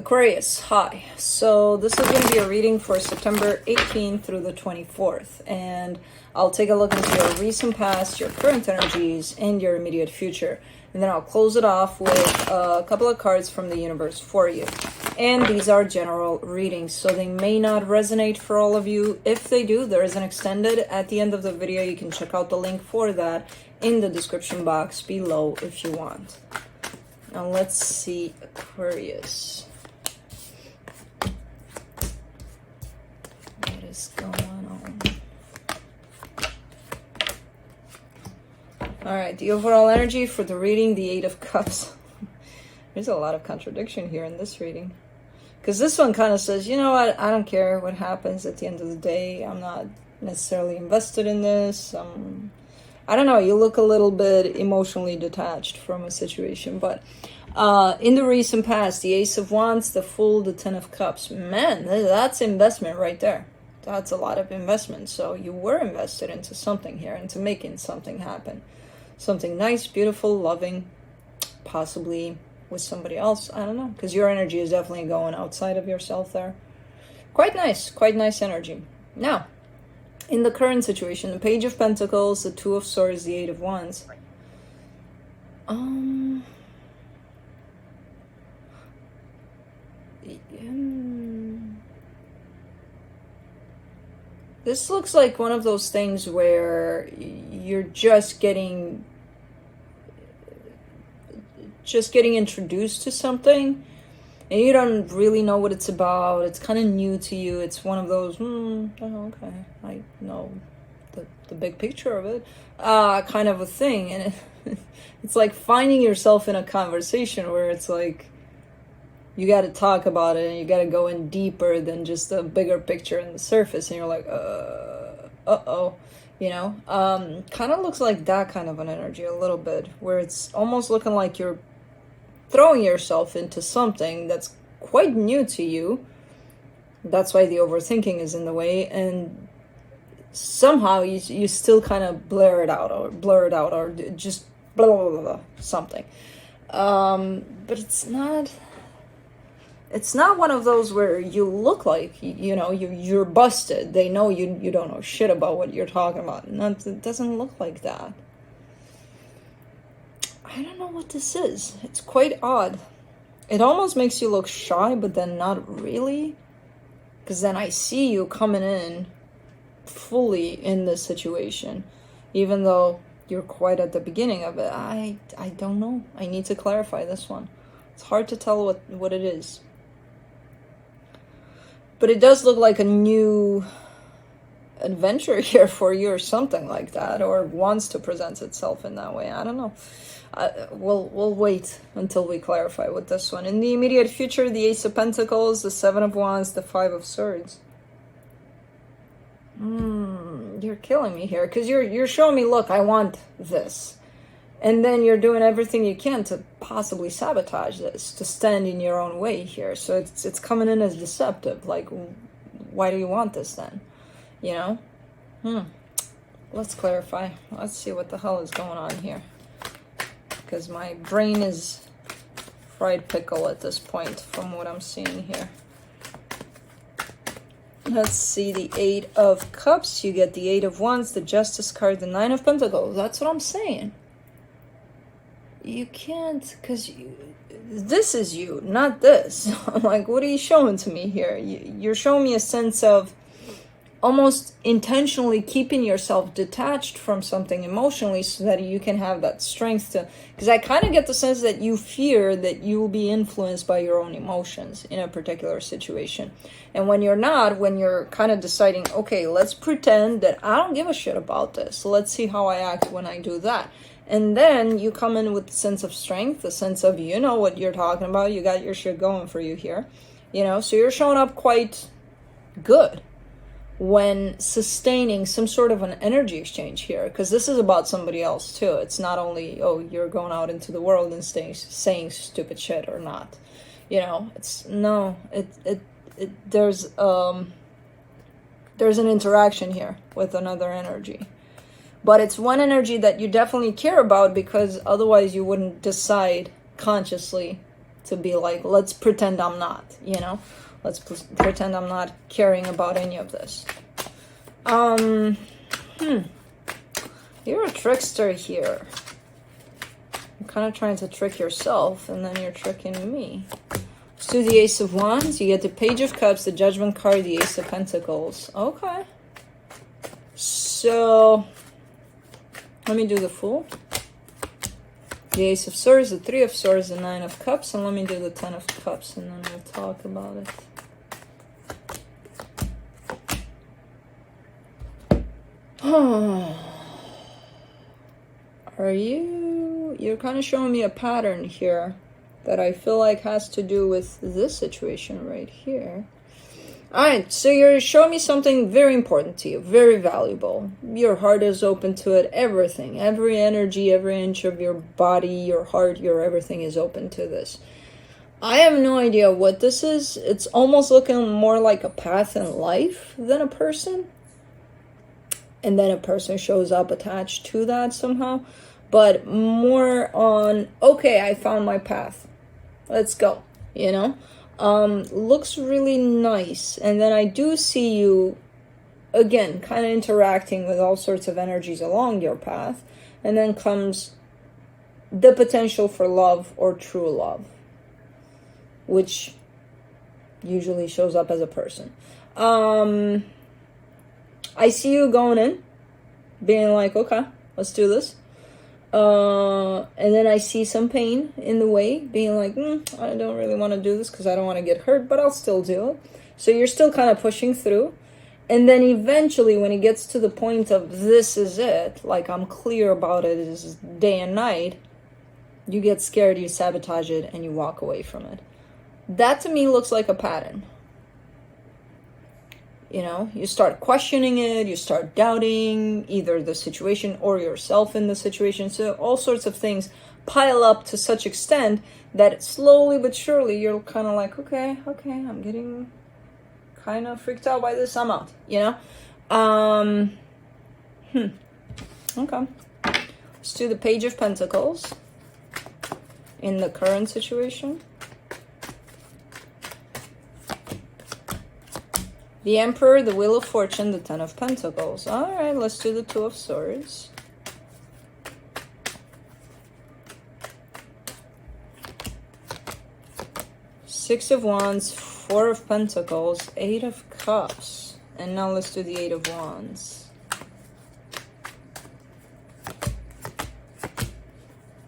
Aquarius, hi. So this is going to be a reading for September 18th through the 24th, and I'll take a look into your recent past, your current energies, and your immediate future. And then I'll close it off with a couple of cards from the universe for you. And these are general readings, so they may not resonate for all of you. If they do, there is an extended at the end of the video. You can check out the link for that in the description box below if you want. Now let's see, Aquarius. What is going on? All right, the overall energy for the reading, the Eight of Cups. There's a lot of contradiction here in this reading. Because this one kind of says, you know what, I don't care what happens at the end of the day. I'm not necessarily invested in this. I don't know, you look a little bit emotionally detached from a situation. But in the recent past, the Ace of Wands, the Fool, the Ten of Cups. Man, that's investment right there. That's a lot of investment. So you were invested into something here, into making something happen. Something nice, beautiful, loving, possibly with somebody else. I don't know, because your energy is definitely going outside of yourself there. Quite nice energy. Now, in the current situation, the Page of Pentacles, the Two of Swords, the Eight of Wands. This looks like one of those things where you're just getting introduced to something and you don't really know what it's about. It's kind of new to you. It's one of those, oh, okay, I know the big picture of it, kind of a thing. And it's like finding yourself in a conversation where it's like, you got to talk about it and you got to go in deeper than just the bigger picture and the surface. And you're like, uh-oh, you know, kind of looks like that kind of an energy a little bit, where it's almost looking like you're throwing yourself into something that's quite new to you. That's why the overthinking is in the way. And somehow you still kind of blur it out or just blah, blah, blah, blah, something. But it's not one of those where you look like, you know, you're busted. They know you don't know shit about what you're talking about. It doesn't look like that. I don't know what this is. It's quite odd. It almost makes you look shy, but then not really. Because then I see you coming in fully in this situation. Even though you're quite at the beginning of it. I don't know. I need to clarify this one. It's hard to tell what it is. But it does look like a new adventure here for you or something like that, or wants to present itself in that way. I don't know. We'll wait until we clarify with this one. In the immediate future, the Ace of Pentacles, the Seven of Wands, the Five of Swords. You're killing me here, because you're showing me, look, I want this. And then you're doing everything you can to possibly sabotage this, to stand in your own way here. So it's coming in as deceptive. Like, why do you want this then? You know? Let's clarify. Let's see what the hell is going on here. Because my brain is fried pickle at this point from what I'm seeing here. Let's see, the Eight of Cups. You get the Eight of Wands, the Justice card, the Nine of Pentacles. That's what I'm saying. You can't, because this is you, not this. I'm like, what are you showing to me here? You're showing me a sense of almost intentionally keeping yourself detached from something emotionally so that you can have that strength to, because I kind of get the sense that you fear that you will be influenced by your own emotions in a particular situation. And when you're not, when you're kind of deciding, okay, let's pretend that I don't give a shit about this. So let's see how I act when I do that. And then you come in with a sense of strength, a sense of, you know what you're talking about. You got your shit going for you here. You know, so you're showing up quite good when sustaining some sort of an energy exchange here. Because this is about somebody else too. It's not only, oh, you're going out into the world and saying stupid shit or not. You know, it's, no, there's an interaction here with another energy. But it's one energy that you definitely care about, because otherwise you wouldn't decide consciously to be like, let's pretend I'm not, you know? Let's pretend I'm not caring about any of this. You're a trickster here. You're kind of trying to trick yourself, and then you're tricking me. Let's do the Ace of Wands. You get the Page of Cups, the Judgment card, the Ace of Pentacles. Okay. So, let me do the Fool. The Ace of Swords, the Three of Swords, the Nine of Cups, and let me do the Ten of Cups, and then we'll talk about it. You're kind of showing me a pattern here that I feel like has to do with this situation right here. Alright, so you're showing me something very important to you, very valuable. Your heart is open to it, everything, every energy, every inch of your body, your heart, your everything is open to this. I have no idea what this is. It's almost looking more like a path in life than a person. And then a person shows up attached to that somehow. But more on, okay, I found my path. Let's go, you know? Looks really nice. And then I do see you, again, kind of interacting with all sorts of energies along your path. And then comes the potential for love or true love, which usually shows up as a person. I see you going in, being like, okay, let's do this. And then I see some pain in the way, being like, I don't really want to do this because I don't want to get hurt, but I'll still do it. So you're still kind of pushing through. And then eventually when it gets to the point of this is it, like I'm clear about it, is day and night, you get scared, you sabotage it, and you walk away from it. That to me looks like a pattern. You know, you start questioning it, you start doubting either the situation or yourself in the situation. So all sorts of things pile up to such extent that slowly but surely you're kind of like, okay, I'm getting kind of freaked out by this, I'm out, you know? Okay. Let's do the Page of Pentacles in the current situation. The Emperor, the Wheel of Fortune, the Ten of Pentacles. All right, let's do the Two of Swords. Six of Wands, Four of Pentacles, Eight of Cups. And now let's do the Eight of Wands.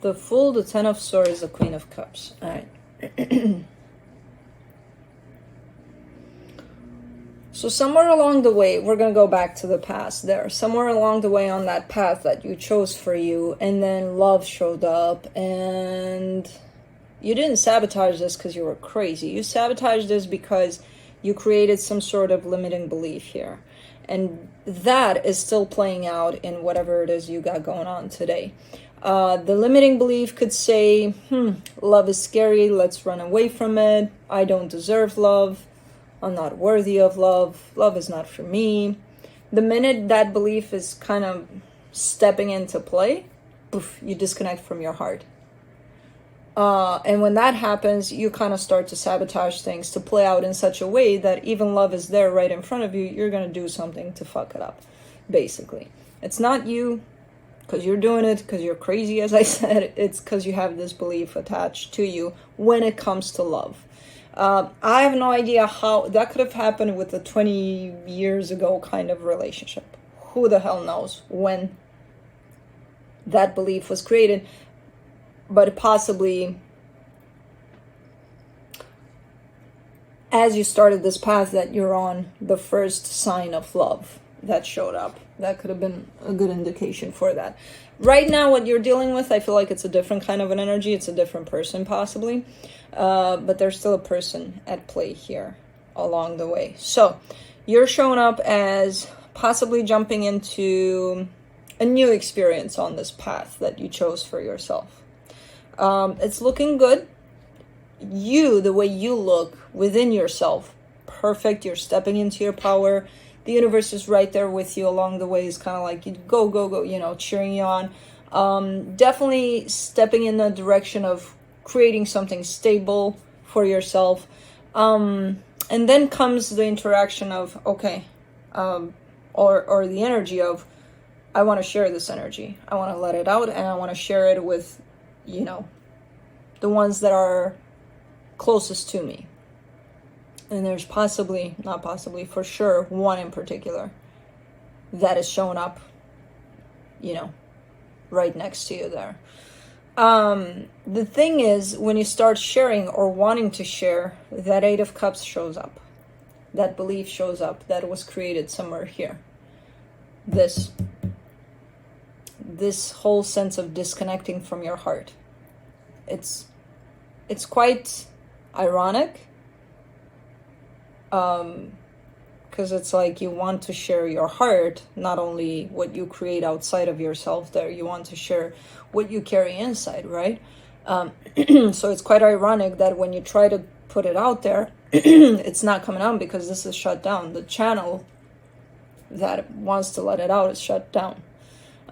The Fool, the Ten of Swords, the Queen of Cups. All right. So somewhere along the way, we're going to go back to the past there. Somewhere along the way on that path that you chose for you, and then love showed up, and you didn't sabotage this because you were crazy. You sabotaged this because you created some sort of limiting belief here. And that is still playing out in whatever it is you got going on today. The limiting belief could say, love is scary, let's run away from it. I don't deserve love. I'm not worthy of love. Love is not for me. The minute that belief is kind of stepping into play, poof, you disconnect from your heart. And when that happens, you kind of start to sabotage things to play out in such a way that even love is there right in front of you, you're going to do something to fuck it up, basically. It's not you because you're doing it because you're crazy, as I said. It's because you have this belief attached to you when it comes to love. I have no idea how that could have happened with a 20 years ago kind of relationship. Who the hell knows when that belief was created, but possibly as you started this path that you're on, the first sign of love that showed up. That could have been a good indication for that. Right now, what you're dealing with, I feel like it's a different kind of an energy. It's a different person, possibly. But there's still a person at play here along the way. So you're showing up as possibly jumping into a new experience on this path that you chose for yourself. It's looking good. You, the way you look within yourself, perfect. You're stepping into your power. The universe is right there with you along the way. It's kind of like, you go, you know, cheering you on. Definitely stepping in the direction of creating something stable for yourself. And then comes the interaction of, okay, or the energy of, I want to share this energy. I want to let it out, and I want to share it with, you know, the ones that are closest to me. And there's possibly, not possibly, for sure, one in particular that is showing up, you know, right next to you there. The thing is, when you start sharing or wanting to share, that Eight of Cups shows up. That belief shows up that was created somewhere here. This whole sense of disconnecting from your heart. It's quite ironic. Because it's like you want to share your heart, not only what you create outside of yourself there, you want to share what you carry inside, right? So it's quite ironic that when you try to put it out there, it's not coming out because this is shut down. The channel that wants to let it out is shut down.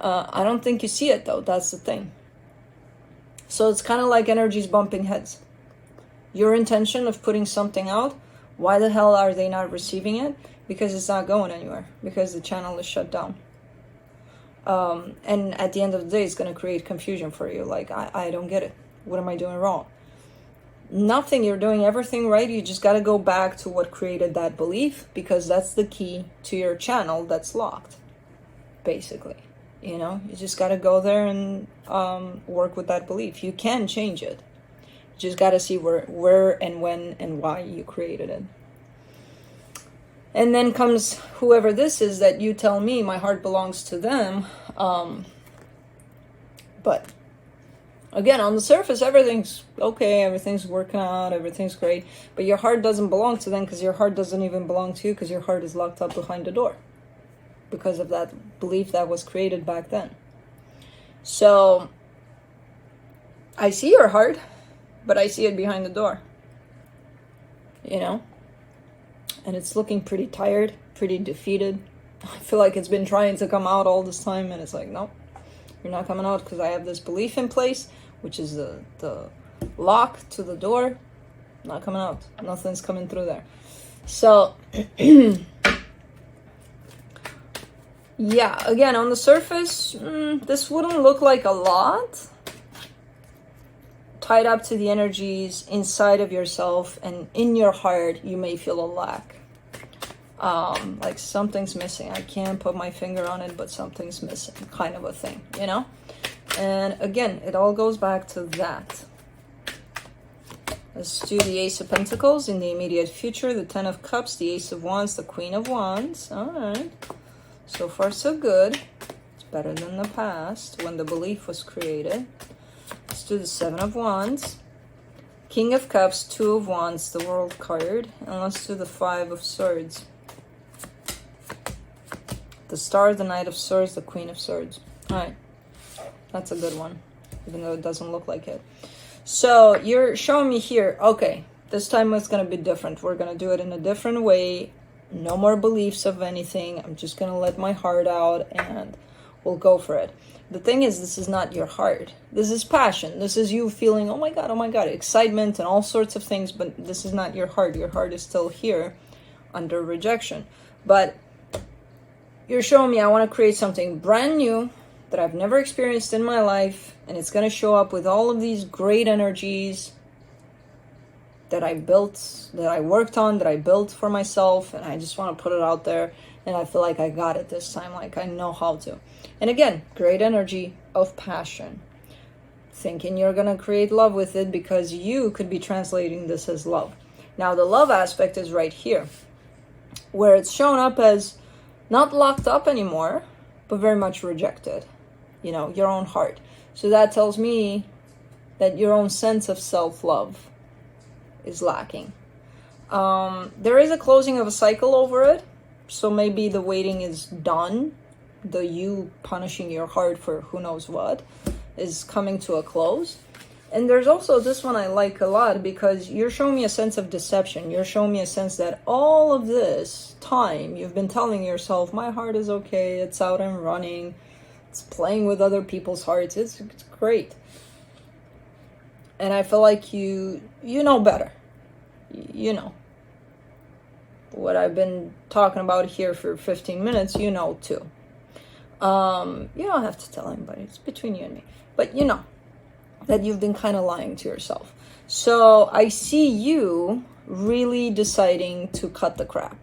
I don't think you see it though, that's the thing. So it's kind of like energies bumping heads. Your intention of putting something out, why the hell are they not receiving it? Because it's not going anywhere. Because the channel is shut down. And at the end of the day, it's going to create confusion for you. Like, I don't get it. What am I doing wrong? Nothing. You're doing everything right. You just got to go back to what created that belief. Because that's the key to your channel that's locked. Basically. You know, you just got to go there and work with that belief. You can change it. Just got to see where and when and why you created it. And then comes whoever this is that you tell me my heart belongs to them. But again, on the surface, everything's okay. Everything's working out. Everything's great. But your heart doesn't belong to them because your heart doesn't even belong to you because your heart is locked up behind the door. Because of that belief that was created back then. So I see your heart. But I see it behind the door, you know, and it's looking pretty tired, pretty defeated. I feel like it's been trying to come out all this time, and it's like, nope, you're not coming out because I have this belief in place, which is the lock to the door. Not coming out. Nothing's coming through there. So, yeah, again, on the surface, this wouldn't look like a lot. Tied up to the energies inside of yourself, and in your heart you may feel a lack, like something's missing. I can't put my finger on it, but something's missing, kind of a thing, you know. And again, it all goes back to that. Let's do the Ace of Pentacles in the immediate future, the Ten of Cups, the Ace of Wands, the Queen of Wands. All right, so far so good. It's better than the past when the belief was created. Let's do the Seven of Wands, King of Cups, Two of Wands, the World card, and let's do the Five of Swords. The Star, the Knight of Swords, the Queen of Swords. Alright, that's a good one, even though it doesn't look like it. So, you're showing me here, okay, this time it's going to be different. We're going to do it in a different way. No more beliefs of anything. I'm just going to let my heart out and we'll go for it. The thing is, this is not your heart. This is passion. This is you feeling, oh my God, excitement and all sorts of things, but this is not your heart. Your heart is still here under rejection. But you're showing me I want to create something brand new that I've never experienced in my life, and it's going to show up with all of these great energies that I built, that I worked on, that I built for myself, and I just want to put it out there, and I feel like I got it this time, like I know how to. And again, great energy of passion. Thinking you're going to create love with it because you could be translating this as love. Now, the love aspect is right here, where it's shown up as not locked up anymore, but very much rejected. You know, your own heart. So that tells me that your own sense of self-love is lacking. There is a closing of a cycle over it. So maybe the waiting is done. The you punishing your heart for who knows what is coming to a close. And there's also this one I like a lot because you're showing me a sense of deception. You're showing me a sense that all of this time you've been telling yourself, my heart is okay, it's out and running, it's playing with other people's hearts, it's great. And I feel like you know better. You know. What I've been talking about here for 15 minutes, you know too. You don't have to tell anybody. It's between you and me. But you know that you've been kind of lying to yourself. So I see you really deciding to cut the crap.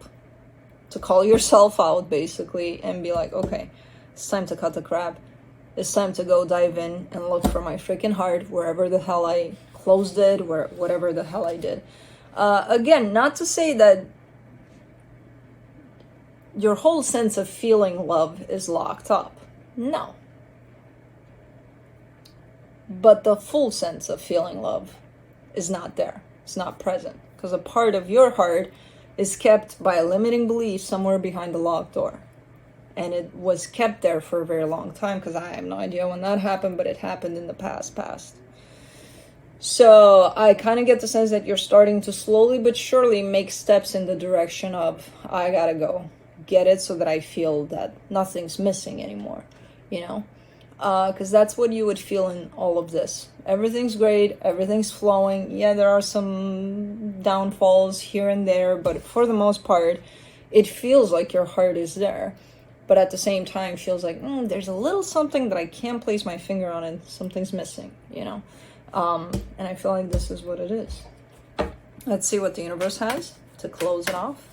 To call yourself out, basically, and be like, okay, it's time to cut the crap. It's time to go dive in and look for my freaking heart wherever the hell I closed it, whatever the hell I did. Again, not to say that your whole sense of feeling love is locked up. No. But the full sense of feeling love is not there. It's not present. Because a part of your heart is kept by a limiting belief somewhere behind the locked door. And it was kept there for a very long time, because I have no idea when that happened, but it happened in the past. So I kind of get the sense that you're starting to slowly but surely make steps in the direction of, I gotta go get it so that I feel that nothing's missing anymore, you know? Because that's what you would feel in all of this. Everything's great, everything's flowing. Yeah, there are some downfalls here and there, but for the most part, it feels like your heart is there. But at the same time, feels like there's a little something that I can't place my finger on, and something's missing, you know? And I feel like this is what it is. Let's see what the universe has to close it off.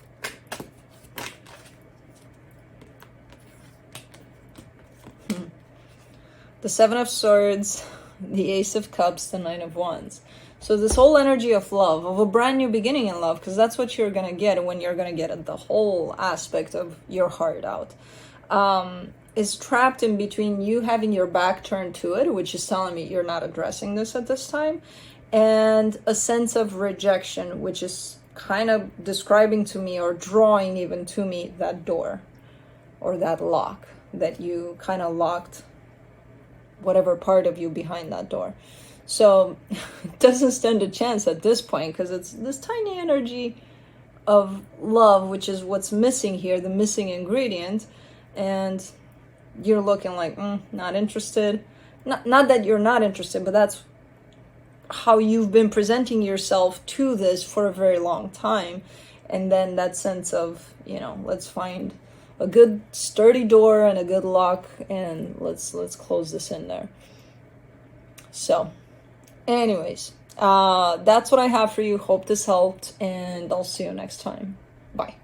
The Seven of Swords, the Ace of Cups, the Nine of Wands. So this whole energy of love, of a brand new beginning in love, because that's what you're going to get when you're going to get the whole aspect of your heart out, is trapped in between you having your back turned to it, which is telling me you're not addressing this at this time, and a sense of rejection, which is kind of describing to me, or drawing even to me, that door or that lock that you kind of locked whatever part of you behind that door. So it doesn't stand a chance at this point, because it's this tiny energy of love, which is what's missing here, the missing ingredient, and you're looking like not interested. Not that you're not interested, but that's how you've been presenting yourself to this for a very long time. And then that sense of, let's find a good sturdy door and a good lock, and let's close this in there. So anyways, that's what I have for you. Hope this helped, and I'll see you next time. Bye.